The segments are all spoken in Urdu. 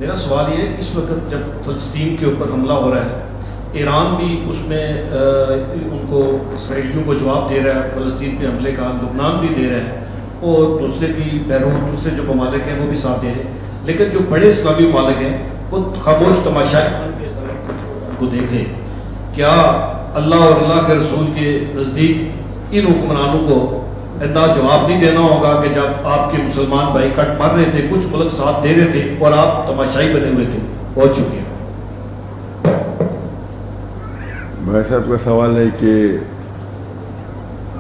میرا سوال یہ ہے کہ اس وقت جب فلسطین کے اوپر حملہ ہو رہا ہے، ایران بھی اس میں ان کو اسرائیلیوں کو جواب دے رہا ہے، فلسطین پہ حملے کا لبنان بھی دے رہا ہے، اور دوسرے بھی بیرون دوسرے جو ممالک ہیں وہ بھی ساتھ دے رہے ہیں، لیکن جو بڑے اسلامی ممالک ہیں وہ خاموش تماشائی کو دیکھ رہے ہیں۔ کیا اللہ اور اللہ کے رسول کے نزدیک ان حکمرانوں کو اتنا جواب نہیں دینا ہوگا کہ جب آپ کے مسلمان بھائی کٹ مر رہے تھے، کچھ ملک ساتھ دے رہے تھے اور آپ تماشائی بنے ہوئے تھے؟ بہت شکریہ۔ بھائی صاحب کا سوال ہے کہ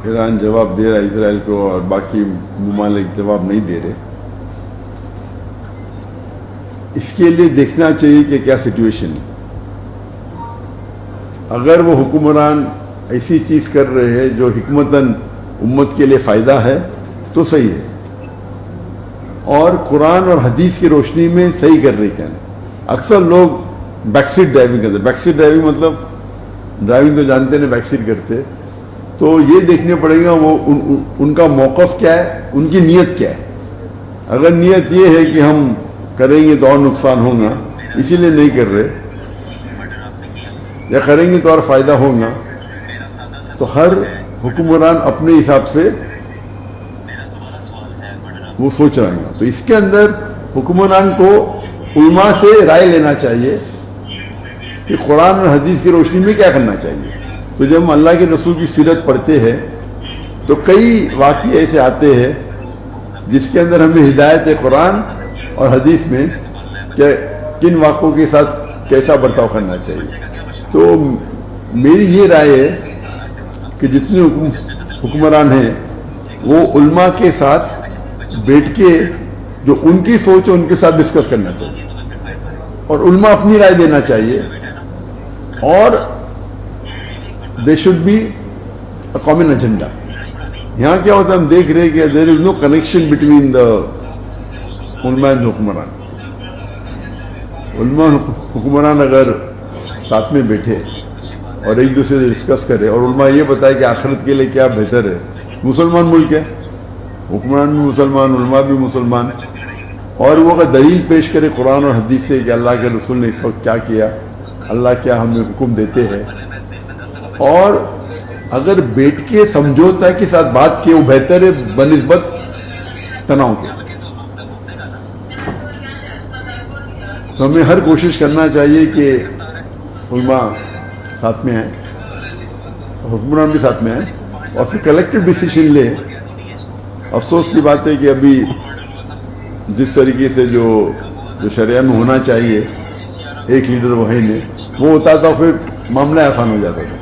ایران جواب دے رہا ہے اسرائیل کو اور باقی ممالک جواب نہیں دے رہے۔ اس کے لیے دیکھنا چاہیے کہ کیا سچویشن ہے۔ اگر وہ حکمران ایسی چیز کر رہے ہیں جو حکمتاً امت کے لیے فائدہ ہے تو صحیح ہے، اور قرآن اور حدیث کی روشنی میں صحیح کر رہے کیا نہیں۔ اکثر لوگ بیک سیٹ ڈرائیونگ کرتے ہیں۔ بیک سیٹ ڈرائیونگ مطلب ڈرائیونگ تو جانتے ہیں، بیک سیٹ کرتے، تو یہ دیکھنے پڑے گا وہ ان کا موقف کیا ہے، ان کی نیت کیا ہے۔ اگر نیت یہ ہے کہ ہم کریں گے تو اور نقصان ہوگا اسی لیے نہیں کر رہے، یا کریں گے تو اور فائدہ ہوگا، تو ہر حکمران اپنے حساب سے وہ سوچ رہے ہیں۔ تو اس کے اندر حکمران کو علماء سے رائے لینا چاہیے کہ قرآن اور حدیث کی روشنی میں کیا کرنا چاہیے۔ تو جب ہم اللہ کے رسول کی سیرت پڑھتے ہیں تو کئی واقعے ایسے آتے ہیں جس کے اندر ہمیں ہدایت ہے قرآن اور حدیث میں کہ کن واقعوں کے ساتھ کیسا برتاؤ کرنا چاہیے۔ تو میری یہ رائے ہے کہ جتنے حکمران ہیں وہ علماء کے ساتھ بیٹھ کے جو ان کی سوچ ہے ان کے ساتھ ڈسکس کرنا چاہیے، اور علماء اپنی رائے دینا چاہیے، اور they should be a common agenda. یہاں کیا ہوتا ہے، ہم دیکھ رہے ہیں کہ دیر از نو کنیکشن بٹوین دا علماء اینڈ حکمران۔ علماء حکمران اگر ساتھ میں بیٹھے اور ایک دوسرے سے ڈسکس کرے، اور علماء یہ بتائے کہ آخرت کے لیے کیا بہتر ہے، مسلمان ملک ہے، حکمران بھی مسلمان، علماء بھی مسلمان، اور وہ اگر دلیل پیش کرے قرآن اور حدیث سے کہ اللہ کے رسول نے اس وقت کیا کیا، اللہ کیا ہمیں حکم دیتے ہیں، اور اگر بیٹھ کے سمجھوتا کے ساتھ بات کی، وہ بہتر ہے بنسبت تناؤ کے۔ تو ہمیں ہر کوشش کرنا چاہیے کہ علماء ساتھ میں ہیں، حکمران بھی ساتھ میں ہیں، اور پھر کلیکٹیو ڈیسیشن لے۔ افسوس کی بات ہے کہ ابھی جس طریقے سے جو شریعہ میں ہونا چاہیے، ایک لیڈر وہی نے وہ ہوتا تھا، پھر معاملہ آسان ہو جاتا تھا۔